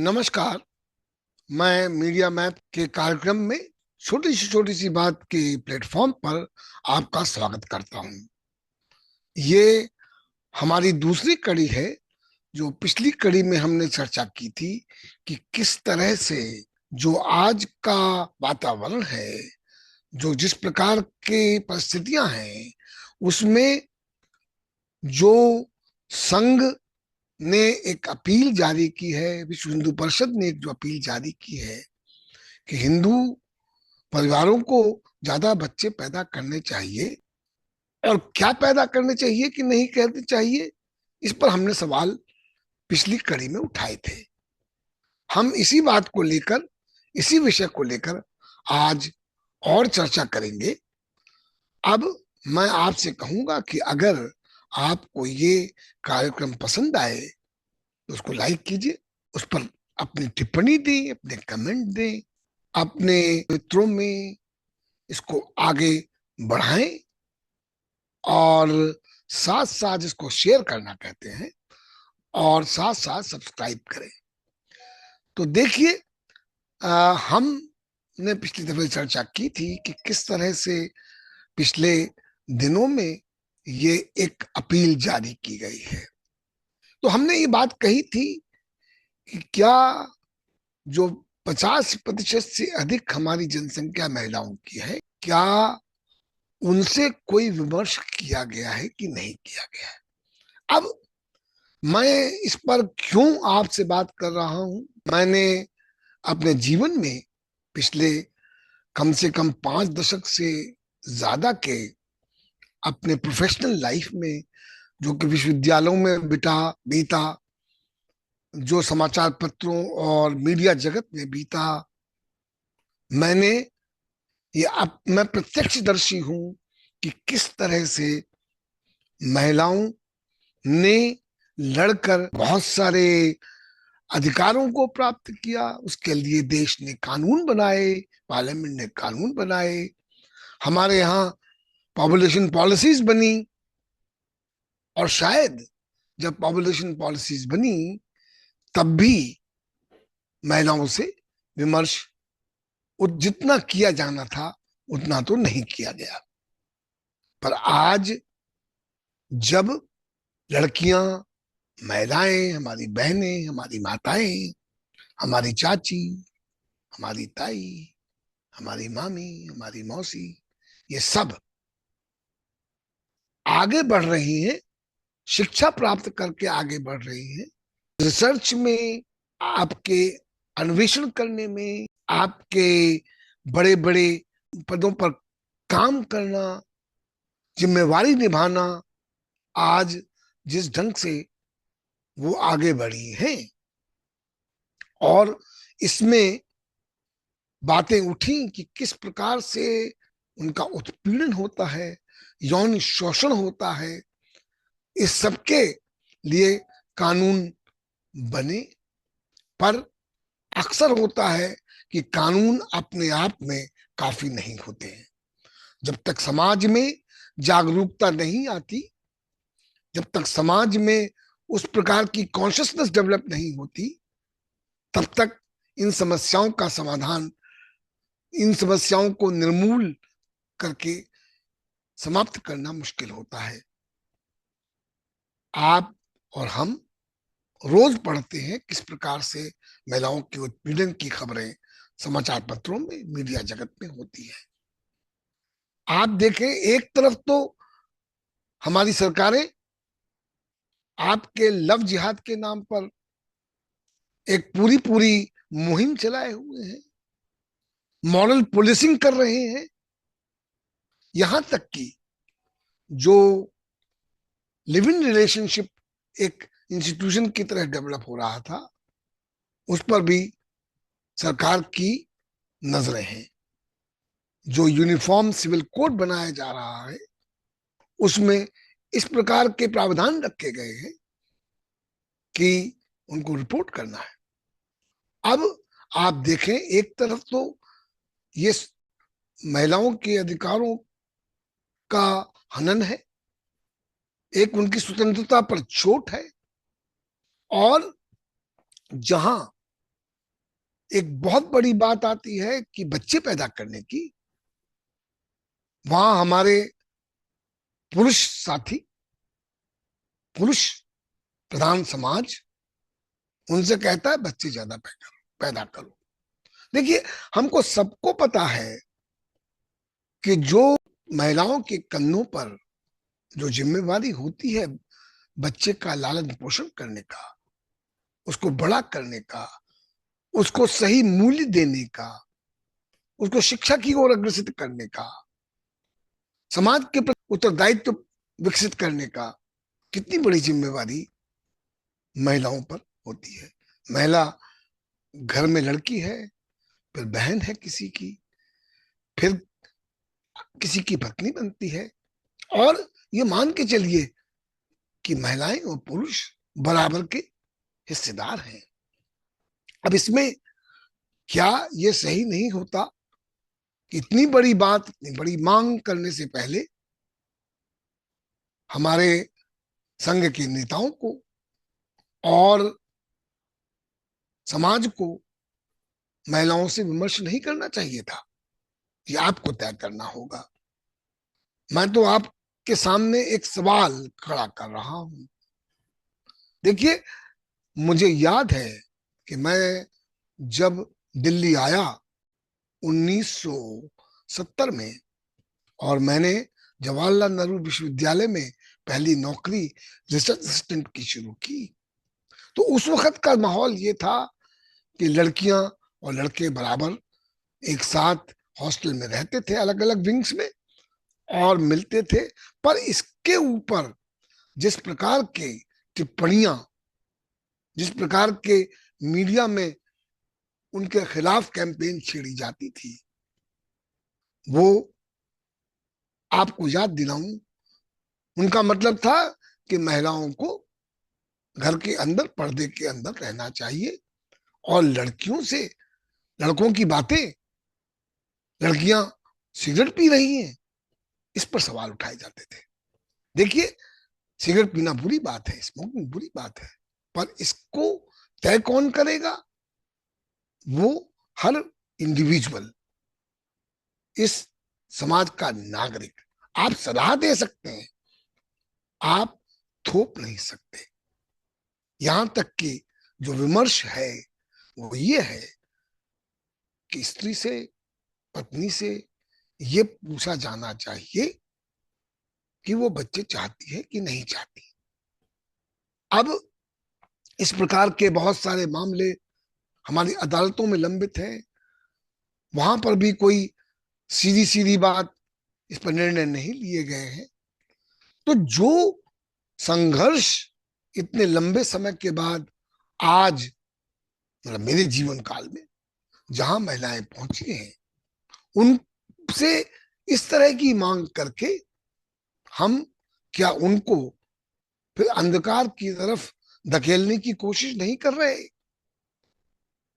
नमस्कार। मैं media map के कार्यक्रम में छोटी सी बात के प्लेटफॉर्म पर आपका स्वागत करता हूं। ये हमारी दूसरी कड़ी है। जो पिछली कड़ी में हमने चर्चा की थी कि किस तरह से जो आज का वातावरण है, जो जिस प्रकार की परिस्थितियां हैं, उसमें जो संघ ने एक अपील जारी की है, विश्व हिंदू परिषद ने एक जो अपील जारी की है कि हिंदू परिवारों को ज्यादा बच्चे पैदा करने चाहिए, और क्या पैदा करने चाहिए कि नहीं करने चाहिए, इस पर हमने सवाल पिछली कड़ी में उठाए थे। हम इसी बात को लेकर, इसी विषय को लेकर आज और चर्चा करेंगे। अब मैं आपसे कहूंगा कि अगर आपको ये कार्यक्रम पसंद आए तो उसको लाइक कीजिए, उस पर अपनी टिप्पणी दें, अपने कमेंट दें, अपने मित्रों में इसको आगे बढ़ाएं, और साथ साथ इसको शेयर करना कहते हैं, और साथ साथ सब्सक्राइब करें। तो देखिए, हमने पिछली दफे चर्चा की थी कि किस तरह से पिछले दिनों में ये एक अपील जारी की गई है। तो हमने ये बात कही थी कि क्या जो 50% से अधिक हमारी जनसंख्या महिलाओं की है, क्या उनसे कोई विमर्श किया गया है कि नहीं किया गया है। अब मैं इस पर क्यों आपसे बात कर रहा हूं, मैंने अपने जीवन में पिछले कम से कम 5 दशक से ज्यादा के अपने प्रोफेशनल लाइफ में, जो कि विश्वविद्यालयों में बीता, जो समाचार पत्रों और मीडिया जगत में बीता, मैंने ये अब मैं प्रत्यक्षदर्शी हूं कि किस तरह से महिलाओं ने लड़कर बहुत सारे अधिकारों को प्राप्त किया। उसके लिए देश ने कानून बनाए, पार्लियामेंट ने कानून बनाए, हमारे यहाँ पॉपुलेशन पॉलिसीज बनी, और शायद जब पॉपुलेशन पॉलिसीज बनी तब भी महिलाओं से विमर्श जितना किया जाना था उतना तो नहीं किया गया। पर आज जब लड़कियां, महिलाएं, हमारी बहनें, हमारी माताएं, हमारी चाची, हमारी ताई, हमारी मामी, हमारी मौसी, ये सब आगे बढ़ रही हैं, शिक्षा प्राप्त करके आगे बढ़ रही हैं, रिसर्च में, आपके अन्वेषण करने में, आपके बड़े बड़े पदों पर काम करना, जिम्मेवारी निभाना, आज जिस ढंग से वो आगे बढ़ी हैं, और इसमें बातें उठी कि किस प्रकार से उनका उत्पीड़न होता है, यौन शोषण होता है, इस सबके लिए कानून बने। पर अक्सर होता है कि कानून अपने आप में काफी नहीं होते हैं। जब तक समाज में जागरूकता नहीं आती, जब तक समाज में उस प्रकार की कॉन्शियसनेस डेवलप नहीं होती, तब तक इन समस्याओं का समाधान, इन समस्याओं को निर्मूल करके समाप्त करना मुश्किल होता है। आप और हम रोज पढ़ते हैं किस प्रकार से महिलाओं के उत्पीड़न की खबरें समाचार पत्रों में, मीडिया जगत में होती है। आप देखें, एक तरफ तो हमारी सरकारें आपके लव जिहाद के नाम पर एक पूरी पूरी मुहिम चलाए हुए हैं, मॉरल पुलिसिंग कर रहे हैं। यहां तक कि जो लिव इन रिलेशनशिप एक इंस्टीट्यूशन की तरह डेवलप हो रहा था, उस पर भी सरकार की नजरें हैं। जो यूनिफॉर्म सिविल कोड बनाया जा रहा है, उसमें इस प्रकार के प्रावधान रखे गए हैं कि उनको रिपोर्ट करना है। अब आप देखें, एक तरफ तो ये महिलाओं के अधिकारों का हनन है, एक उनकी स्वतंत्रता पर चोट है, और जहां एक बहुत बड़ी बात आती है कि बच्चे पैदा करने की, वहां हमारे पुरुष साथी, पुरुष प्रधान समाज उनसे कहता है बच्चे ज्यादा पैदा करो। देखिए, हमको सबको पता है कि जो महिलाओं के कंधों पर जो जिम्मेवारी होती है बच्चे का लालन पोषण करने का, उसको बड़ा करने का, उसको सही मूल्य देने का, उसको शिक्षा की ओर अग्रसित करने का, समाज के प्रति उत्तरदायित्व विकसित करने का, कितनी बड़ी जिम्मेवारी महिलाओं पर होती है। महिला घर में लड़की है, फिर बहन है किसी की, फिर किसी की पत्नी बनती है, और ये मान के चलिए कि महिलाएं और पुरुष बराबर के हिस्सेदार हैं। अब इसमें क्या ये सही नहीं होता कि इतनी बड़ी बात, इतनी बड़ी मांग करने से पहले हमारे संघ के नेताओं को और समाज को महिलाओं से विमर्श नहीं करना चाहिए था? ये आपको तय करना होगा। मैं तो आपके सामने एक सवाल खड़ा कर रहा हूं। देखिए, मुझे याद है कि मैं जब दिल्ली आया 1970 में, और मैंने जवाहरलाल नेहरू विश्वविद्यालय में पहली नौकरी रिसर्च असिस्टेंट की शुरू की, तो उस वक्त का माहौल ये था कि लड़कियां और लड़के बराबर एक साथ हॉस्टल में रहते थे, अलग अलग विंग्स में, और मिलते थे। पर इसके ऊपर जिस प्रकार के टिप्पणियां, जिस प्रकार के मीडिया में उनके खिलाफ कैंपेन छेड़ी जाती थी, वो आपको याद दिलाऊं, उनका मतलब था कि महिलाओं को घर के अंदर, पर्दे के अंदर रहना चाहिए, और लड़कियों से, लड़कों की बातें, लड़कियां सिगरेट पी रही हैं, इस पर सवाल उठाए जाते थे। देखिए, सिगरेट पीना बुरी बात है, स्मोकिंग बुरी बात है, पर इसको तय कौन करेगा? वो हर इंडिविजुअल, इस समाज का नागरिक। आप सलाह दे सकते हैं, आप थोप नहीं सकते। यहां तक कि जो विमर्श है वो ये है कि स्त्री से, पत्नी से ये पूछा जाना चाहिए कि वो बच्चे चाहती है कि नहीं चाहती। अब इस प्रकार के बहुत सारे मामले हमारी अदालतों में लंबित हैं, वहां पर भी कोई सीधी सीधी बात, इस पर निर्णय नहीं लिए गए हैं। तो जो संघर्ष इतने लंबे समय के बाद आज, मतलब मेरे जीवन काल में जहां महिलाएं पहुंची हैं, उनसे इस तरह की मांग करके हम क्या उनको फिर अंधकार की तरफ धकेलने की कोशिश नहीं कर रहे?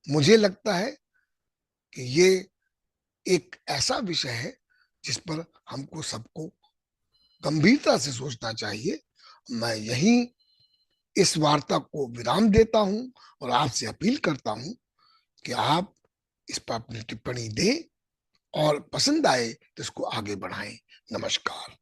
मुझे लगता है कि ये एक ऐसा विषय है जिस पर हमको सबको गंभीरता से सोचना चाहिए। मैं यहीं इस वार्ता को विराम देता हूं और आपसे अपील करता हूं कि आप इस पर अपनी टिप्पणी दें, और पसंद आए तो इसको आगे बढ़ाएं। नमस्कार।